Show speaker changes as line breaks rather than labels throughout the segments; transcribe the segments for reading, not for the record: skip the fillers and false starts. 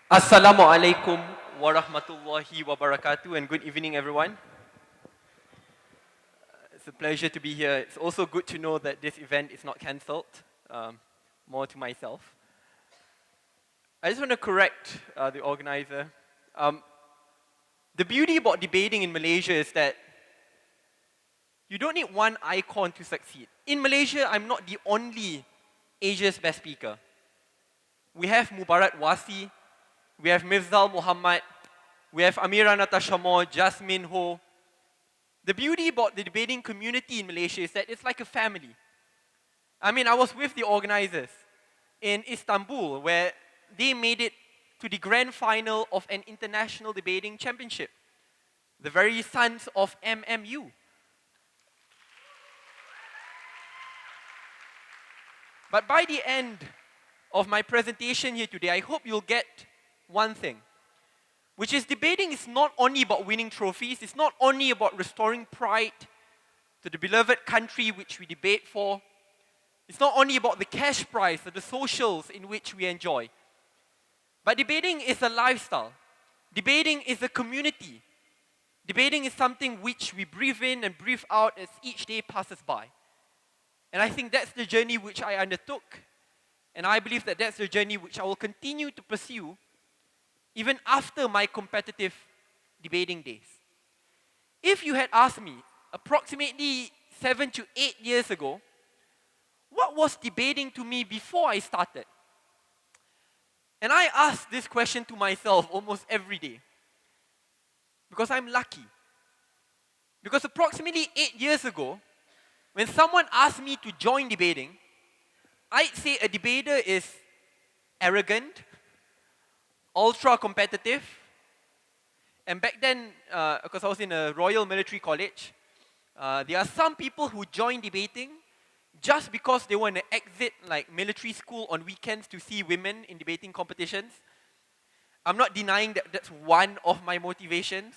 Assalamu alaikum wa rahmatullahi wa barakatuh, and good evening, everyone. It's a pleasure to be here. It's also good to know that this event is not cancelled, more to myself. I just want to correct the organizer. The beauty about debating in Malaysia is that you don't need one icon to succeed. In Malaysia, I'm not the only Asia's best speaker. We have Mubarak Wasi, we have Mifzal Muhammad, we have Amira Natasha Moore, Jasmine Ho. The beauty about the debating community in Malaysia is that it's like a family. I mean, I was with the organizers in Istanbul where they made it to the grand final of an international debating championship. The very sons of MMU. But by the end of my presentation here today, I hope you'll get one thing, which is debating is not only about winning trophies, it's not only about restoring pride to the beloved country which we debate for, it's not only about the cash prize or the socials in which we enjoy, but debating is a lifestyle. Debating is a community. Debating is something which we breathe in and breathe out as each day passes by. And I think that's the journey which I undertook, and I believe that that's the journey which I will continue to pursue even after my competitive debating days. If you had asked me approximately 7 to 8 years ago, what was debating to me before I started? And I ask this question to myself almost every day. Because I'm lucky. Because approximately 8 years ago, when someone asked me to join debating, I'd say a debater is arrogant, ultra competitive, and back then, because I was in a Royal Military College, there are some people who join debating just because they want to exit like military school on weekends to see women in debating competitions. I'm not denying that that's one of my motivations,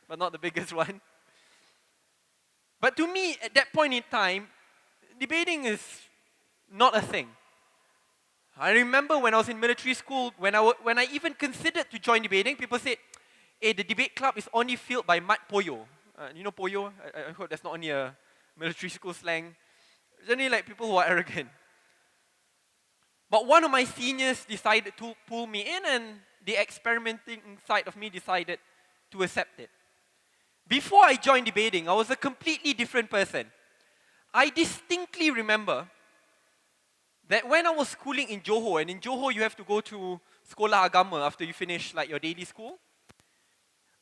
but not the biggest one. But to me, at that point in time, debating is not a thing. I remember when I was in military school, when I even considered to join debating, people said, hey, the debate club is only filled by mad poyo. You know poyo? I hope that's not only a military school slang. It's only like people who are arrogant. But one of my seniors decided to pull me in, and the experimenting side of me decided to accept it. Before I joined debating, I was a completely different person. I distinctly remember that when I was schooling in Johor, and in Johor you have to go to Sekolah Agama after you finish like your daily school,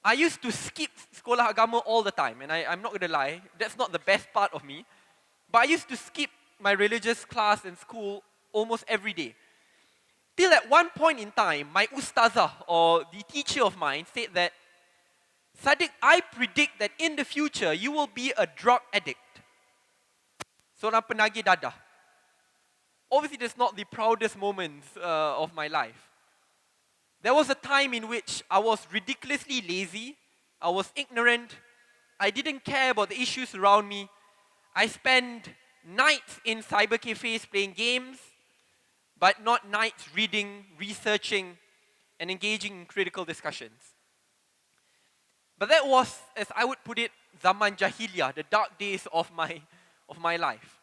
I used to skip Sekolah Agama all the time, and I'm not going to lie, that's not the best part of me, but I used to skip my religious class in school almost every day. Till at one point in time, my ustazah, or the teacher of mine, said that, Saddiq, I predict that in the future, you will be a drug addict. Seorang penagih dadah. Obviously, that's not the proudest moments of my life. There was a time in which I was ridiculously lazy, I was ignorant, I didn't care about the issues around me. I spent nights in cyber cafes playing games, but not nights reading, researching, and engaging in critical discussions. But that was, as I would put it, zaman jahiliyah, the dark days of my life.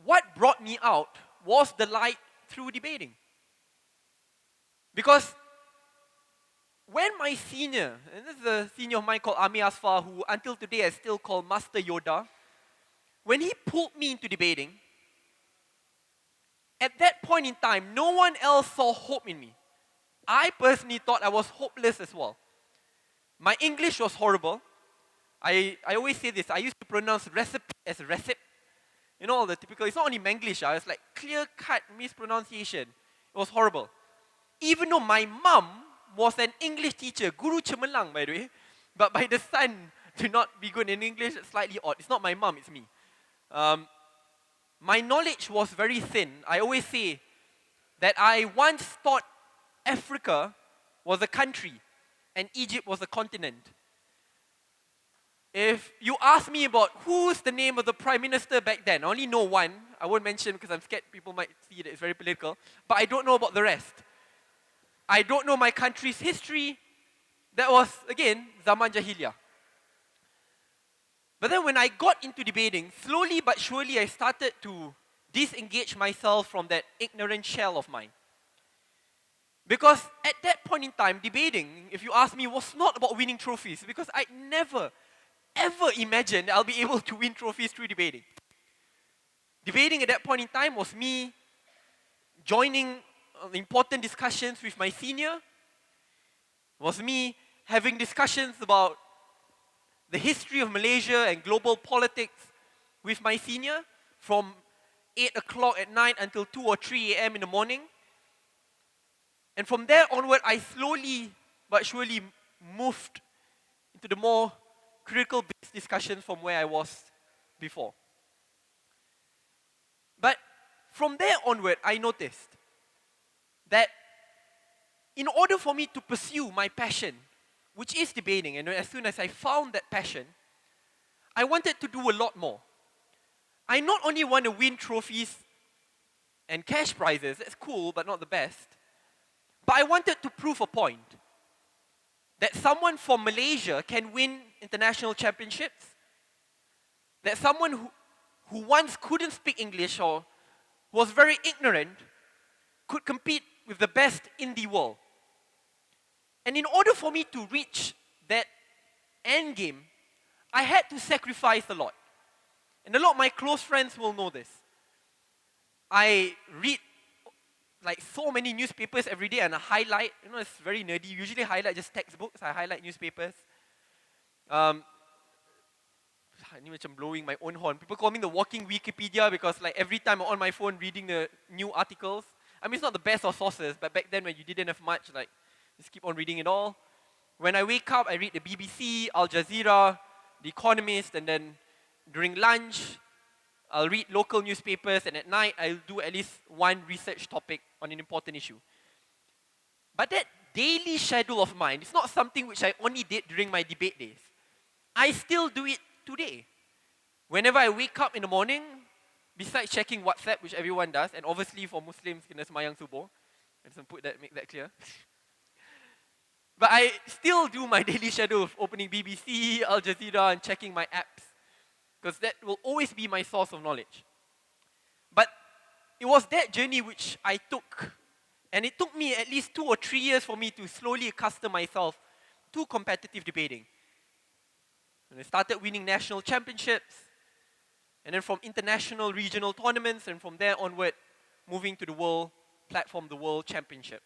What brought me out was the light through debating. Because when my senior, and this is a senior of mine called Ami Asfar, who until today I still call Master Yoda, when he pulled me into debating, at that point in time, no one else saw hope in me. I personally thought I was hopeless as well. My English was horrible. I always say this, I used to pronounce recipe as recipe. You know, all the typical, it's not only Manglish, it's like clear-cut mispronunciation. It was horrible. Even though my mum was an English teacher, Guru Cemerlang by the way, but by the son to not be good in English, it's slightly odd. It's not my mum, it's me. My knowledge was very thin. I always say that I once thought Africa was a country, and Egypt was a continent. If you ask me about who's the name of the prime minister back then, I only know one. I won't mention because I'm scared people might see that it's very political. But I don't know about the rest. I don't know my country's history. That was, again, Zaman Jahiliyah. But then when I got into debating, slowly but surely I started to disengage myself from that ignorant shell of mine. Because at that point in time, debating, if you ask me, was not about winning trophies. Because I never, ever imagined I'll be able to win trophies through debating. Debating at that point in time was me joining important discussions with my senior. Was me having discussions about the history of Malaysia and global politics with my senior from 8 o'clock at night until 2 or 3 a.m. in the morning. And from there onward, I slowly but surely moved into the more critical based discussions from where I was before. But from there onward, I noticed that in order for me to pursue my passion, which is debating, and as soon as I found that passion, I wanted to do a lot more. I not only want to win trophies and cash prizes, that's cool, but not the best, but I wanted to prove a point. That someone from Malaysia can win international championships. That someone who once couldn't speak English or was very ignorant could compete with the best in the world. And in order for me to reach that end game, I had to sacrifice a lot. And a lot of my close friends will know this. I read like so many newspapers every day and I highlight, it's very nerdy. Usually highlight just textbooks, I highlight newspapers. I'm blowing my own horn. People call me the walking Wikipedia because like every time I'm on my phone reading the new articles. I mean, it's not the best of sources, but back then when you didn't have much, like just keep on reading it all. When I wake up, I read the BBC, Al Jazeera, The Economist, and then during lunch, I'll read local newspapers, and at night, I'll do at least one research topic on an important issue. But that daily schedule of mine is not something which I only did during my debate days. I still do it today. Whenever I wake up in the morning, besides checking WhatsApp, which everyone does, and obviously for Muslims, kena semayang subuh. I just make that clear. But I still do my daily schedule of opening BBC, Al Jazeera, and checking my apps. Because that will always be my source of knowledge. But it was that journey which I took. And it took me at least 2 or 3 years for me to slowly accustom myself to competitive debating. And I started winning national championships. And then from international regional tournaments. And from there onward, moving to the world platform, the World Championship.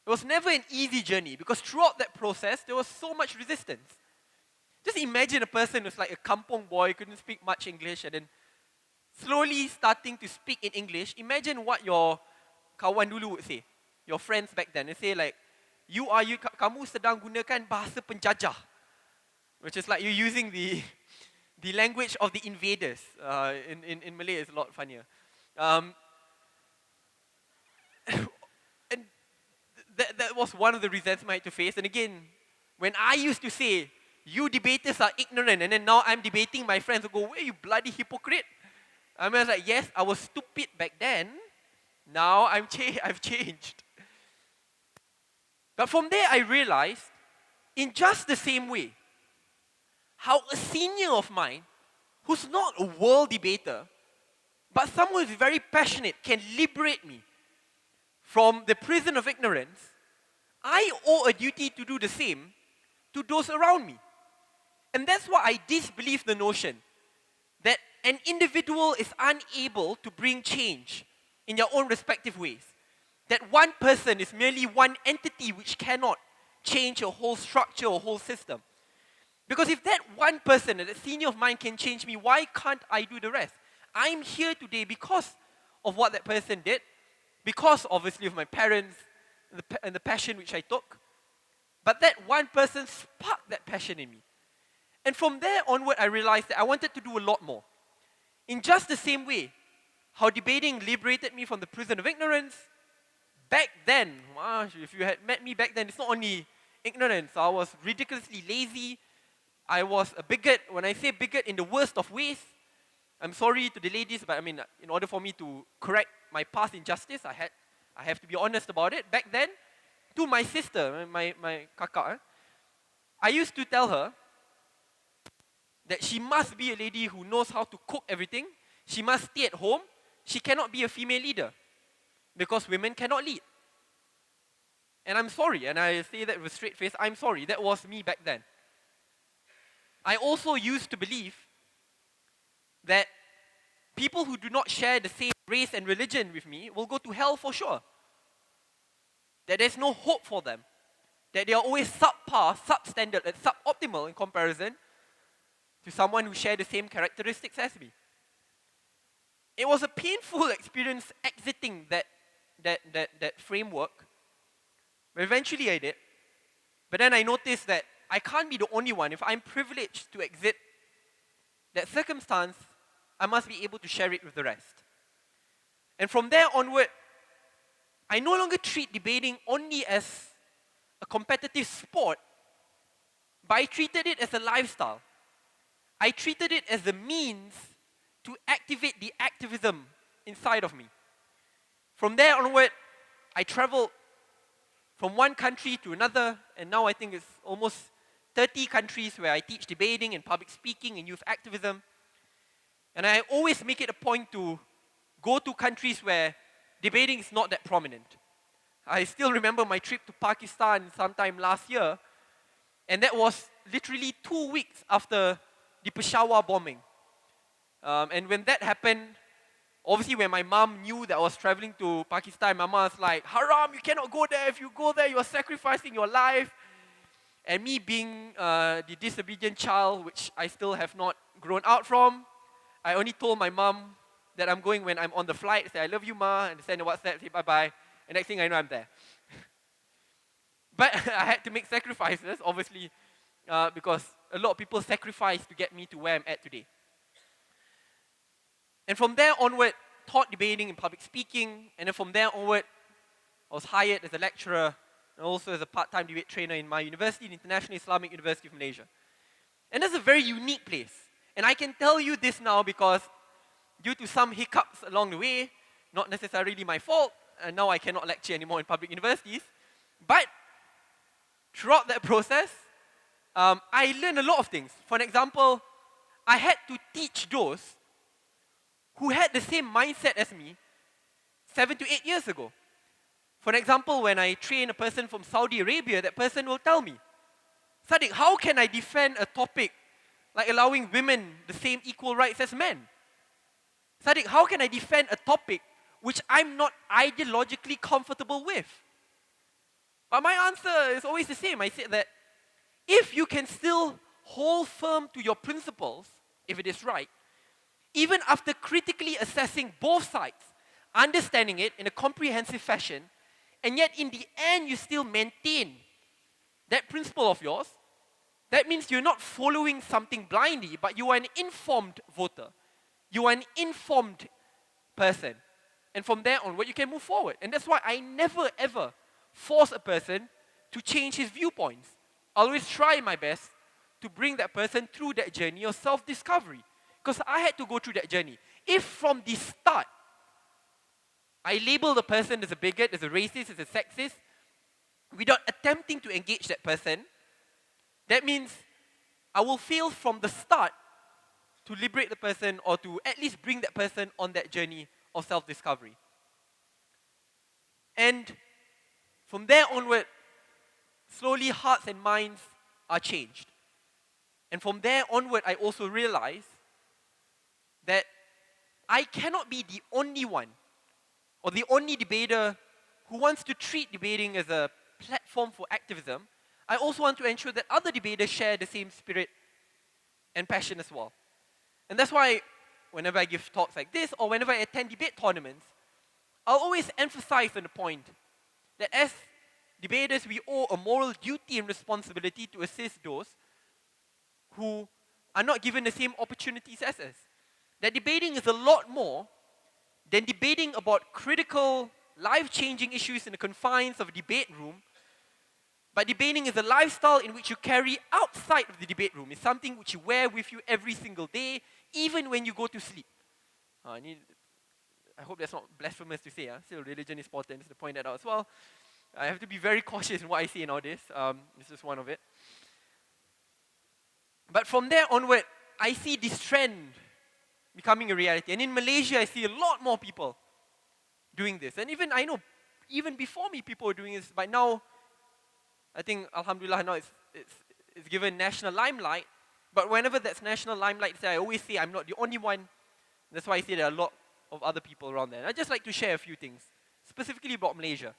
It was never an easy journey because throughout that process, there was so much resistance. Just imagine a person who's like a kampong boy, couldn't speak much English, and then slowly starting to speak in English. Imagine what your kawan dulu would say, your friends back then. They say like, kamu sedang gunakan bahasa penjajah, which is like you're using the language of the invaders. In Malay, it's a lot funnier. And that was one of the resentments I had to face. And again, when I used to say, you debaters are ignorant, and then now I'm debating, my friends will go, where you bloody hypocrite? I was like, yes, I was stupid back then. Now I've changed. But from there I realized, in just the same way, how a senior of mine, who's not a world debater, but someone who's very passionate, can liberate me from the prison of ignorance. I owe a duty to do the same to those around me. And that's why I disbelieve the notion that an individual is unable to bring change in their own respective ways. That one person is merely one entity which cannot change a whole structure or whole system. Because if that one person, that senior of mine can change me, why can't I do the rest? I'm here today because of what that person did, because obviously of my parents and the passion which I took. But that one person sparked that passion in me. And from there onward, I realized that I wanted to do a lot more. In just the same way, how debating liberated me from the prison of ignorance, back then, if you had met me back then, it's not only ignorance. I was ridiculously lazy. I was a bigot. When I say bigot, in the worst of ways. I'm sorry to the ladies, but I mean, in order for me to correct my past injustice, I have to be honest about it. Back then, to my sister, my kakak, I used to tell her that she must be a lady who knows how to cook everything. She must stay at home. She cannot be a female leader because women cannot lead. And I'm sorry, and I say that with a straight face, I'm sorry. That was me back then. I also used to believe that people who do not share the same race and religion with me will go to hell for sure. That there's no hope for them. That they are always subpar, substandard, and suboptimal in comparison to someone who shares the same characteristics as me. It was a painful experience exiting that framework. But eventually I did. But then I noticed that I can't be the only one. If I'm privileged to exit that circumstance, I must be able to share it with the rest. And from there onward, I no longer treat debating only as a competitive sport, but I treated it as a lifestyle. I treated it as a means to activate the activism inside of me. From there onward, I traveled from one country to another, and now I think it's almost 30 countries where I teach debating and public speaking and youth activism. And I always make it a point to go to countries where debating is not that prominent. I still remember my trip to Pakistan sometime last year, and that was literally 2 weeks after the Peshawar bombing. And when that happened, obviously when my mom knew that I was traveling to Pakistan, my mom was like, "Haram, you cannot go there. If you go there, you are sacrificing your life." And me being the disobedient child, which I still have not grown out from, I only told my mom that I'm going when I'm on the flight. Say, "I love you, Ma," and send a WhatsApp, say bye-bye. And next thing I know, I'm there. But I had to make sacrifices, obviously, because a lot of people sacrificed to get me to where I'm at today. And from there onward, taught debating and public speaking, and then from there onward, I was hired as a lecturer and also as a part-time debate trainer in my university, the International Islamic University of Malaysia. And that's a very unique place. And I can tell you this now because due to some hiccups along the way, not necessarily my fault, and now I cannot lecture anymore in public universities, but throughout that process, I learned a lot of things. For example, I had to teach those who had the same mindset as me 7 to 8 years ago. For example, when I train a person from Saudi Arabia, that person will tell me, "Saddiq, how can I defend a topic like allowing women the same equal rights as men? Saddiq, how can I defend a topic which I'm not ideologically comfortable with?" But my answer is always the same. I said that if you can still hold firm to your principles, if it is right, even after critically assessing both sides, understanding it in a comprehensive fashion, and yet in the end you still maintain that principle of yours, that means you're not following something blindly, but you are an informed voter. You are an informed person. And from there onward, you can move forward. And that's why I never ever force a person to change his viewpoints. I always try my best to bring that person through that journey of self-discovery. Because I had to go through that journey. If from the start, I label the person as a bigot, as a racist, as a sexist, without attempting to engage that person, that means I will fail from the start to liberate the person or to at least bring that person on that journey of self-discovery. And from there onward, slowly hearts and minds are changed. And from there onward, I also realized that I cannot be the only one or the only debater who wants to treat debating as a platform for activism. I also want to ensure that other debaters share the same spirit and passion as well. And that's why whenever I give talks like this or whenever I attend debate tournaments, I'll always emphasize on the point that as debaters, we owe a moral duty and responsibility to assist those who are not given the same opportunities as us. That debating is a lot more than debating about critical, life-changing issues in the confines of a debate room. But debating is a lifestyle in which you carry outside of the debate room. It's something which you wear with you every single day, even when you go to sleep. I hope that's not blasphemous to say. Still, religion is important, just to point that out as well. I have to be very cautious in what I say nowadays. This is one of it. But from there onward, I see this trend becoming a reality. And in Malaysia, I see a lot more people doing this. And even, I know, even before me, people were doing this. But now, I think, alhamdulillah, now it's given national limelight. But whenever that's national limelight, I always say I'm not the only one. That's why I say there are a lot of other people around there. And I'd just like to share a few things, specifically about Malaysia.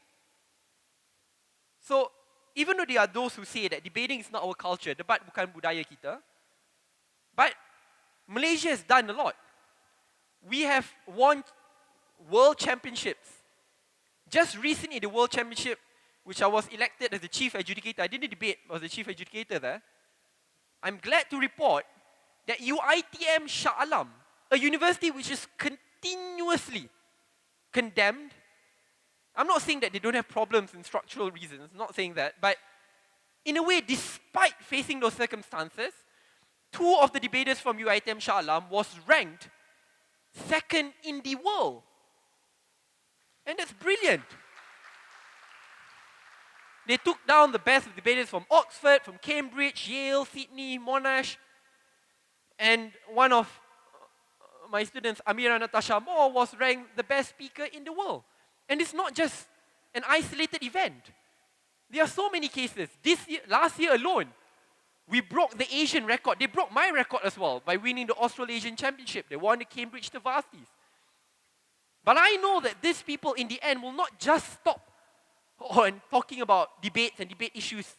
So, even though there are those who say that debating is not our culture, debat bukan budaya kita, but Malaysia has done a lot. We have won world championships. Just recently, the world championship, which I was elected as the chief adjudicator, I didn't debate, I was the chief adjudicator there. I'm glad to report that UiTM Shah Alam, a university which is continuously condemned. I'm not saying that they don't have problems and structural reasons, I'm not saying that, but in a way, despite facing those circumstances, 2 of the debaters from UiTM Shah Alam was ranked 2nd in the world. And that's brilliant. They took down the best debaters from Oxford, from Cambridge, Yale, Sydney, Monash, and one of my students, Amira Natasha Moore, was ranked the best speaker in the world. And it's not just an isolated event. There are so many cases. Last year alone, we broke the Asian record. They broke my record as well by winning the Australasian Championship. They won the Cambridge Varsity. But I know that these people in the end will not just stop on talking about debates and debate issues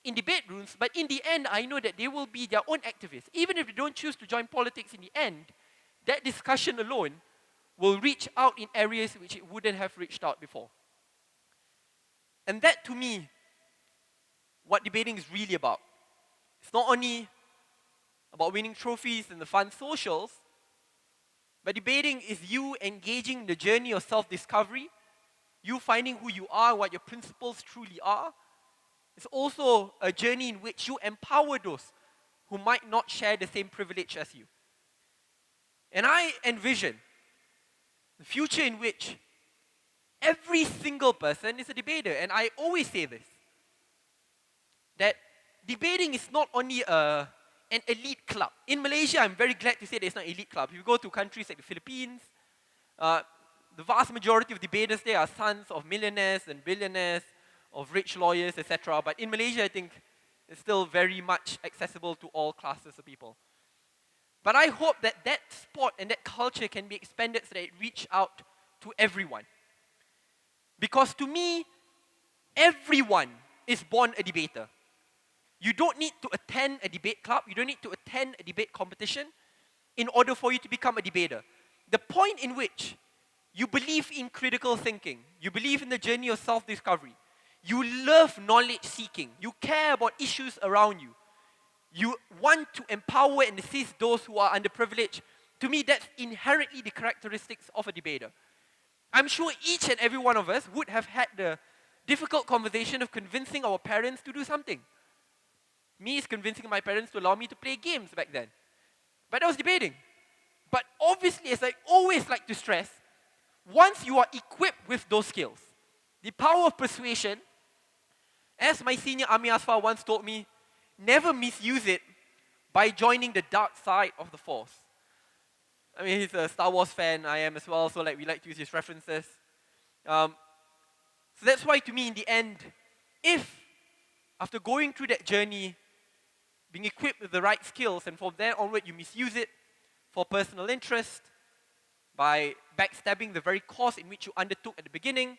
in debate rooms, but in the end, I know that they will be their own activists. Even if they don't choose to join politics in the end, that discussion alone will reach out in areas which it wouldn't have reached out before. And that, to me, what debating is really about. It's not only about winning trophies and the fun socials, but debating is you engaging in the journey of self-discovery, you finding who you are, what your principles truly are. It's also a journey in which you empower those who might not share the same privilege as you. And I envision the future in which every single person is a debater. And I always say this, that debating is not only an elite club. In Malaysia, I'm very glad to say that it's not an elite club. If you go to countries like the Philippines, the vast majority of debaters there are sons of millionaires and billionaires, of rich lawyers, etc. But in Malaysia, I think it's still very much accessible to all classes of people. But I hope that that sport and that culture can be expanded so that it reach out to everyone. Because to me, everyone is born a debater. You don't need to attend a debate club, you don't need to attend a debate competition in order for you to become a debater. The point in which you believe in critical thinking, you believe in the journey of self-discovery, you love knowledge seeking, you care about issues around you, you want to empower and assist those who are underprivileged. To me, that's inherently the characteristics of a debater. I'm sure each and every one of us would have had the difficult conversation of convincing our parents to do something. Me is convincing my parents to allow me to play games back then. But I was debating. But obviously, as I always like to stress, once you are equipped with those skills, the power of persuasion, as my senior Ami Asfar once told me, never misuse it by joining the dark side of the Force. I mean, he's a Star Wars fan, I am as well, so we like to use his references. So that's why, to me, in the end, if after going through that journey, being equipped with the right skills, and from there onward you misuse it for personal interest, by backstabbing the very cause in which you undertook at the beginning,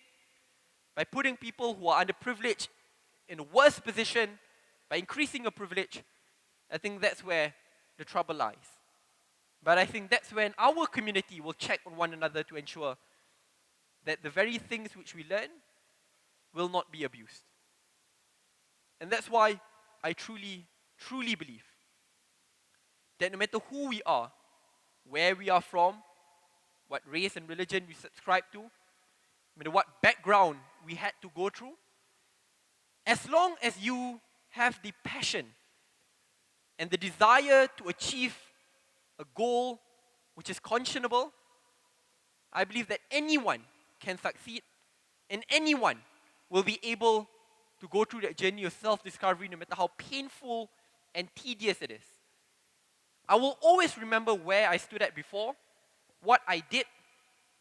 by putting people who are underprivileged in a worse position, by increasing your privilege, I think that's where the trouble lies. But I think that's when our community will check on one another to ensure that the very things which we learn will not be abused. And that's why I truly, truly believe that no matter who we are, where we are from, what race and religion we subscribe to, no matter what background we had to go through, As long as you have the passion and the desire to achieve a goal which is conscionable, I believe that anyone can succeed and anyone will be able to go through that journey of self-discovery no matter how painful and tedious it is. I will always remember where I stood at before, what I did,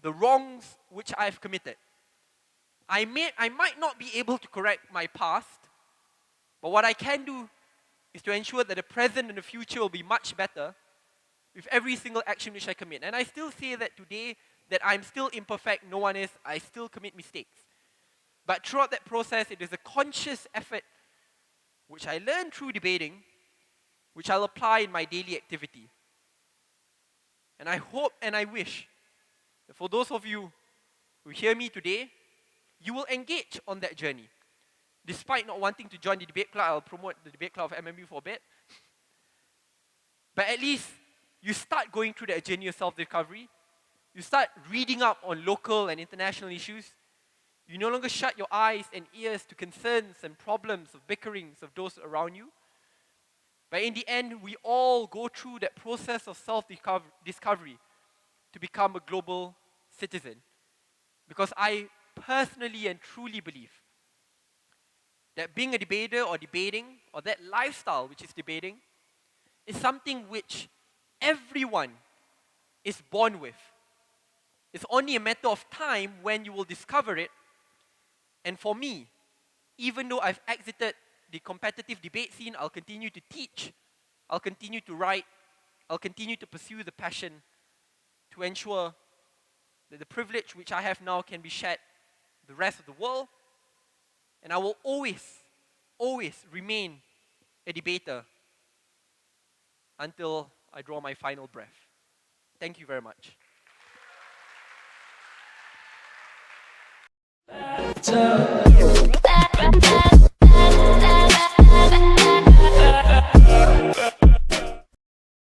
the wrongs which I've committed. I might not be able to correct my past, but what I can do is to ensure that the present and the future will be much better with every single action which I commit. And I still say that today, that I'm still imperfect, no one is, I still commit mistakes. But throughout that process, it is a conscious effort which I learned through debating, which I'll apply in my daily activity. And I hope and I wish that for those of you who hear me today, you will engage on that journey. Despite not wanting to join the debate club, I'll promote the debate club of MMU for a bit. But at least you start going through that journey of self-discovery. You start reading up on local and international issues. You no longer shut your eyes and ears to concerns and problems of bickerings of those around you. But in the end, we all go through that process of self-discovery to become a global citizen. Because I personally and truly believe that being a debater or debating, or that lifestyle which is debating, is something which everyone is born with. It's only a matter of time when you will discover it. And for me, even though I've exited the competitive debate scene, I'll continue to teach, I'll continue to write, I'll continue to pursue the passion to ensure that the privilege which I have now can be shared with the rest of the world. And I will always, always remain a debater until I draw my final breath. Thank you very much.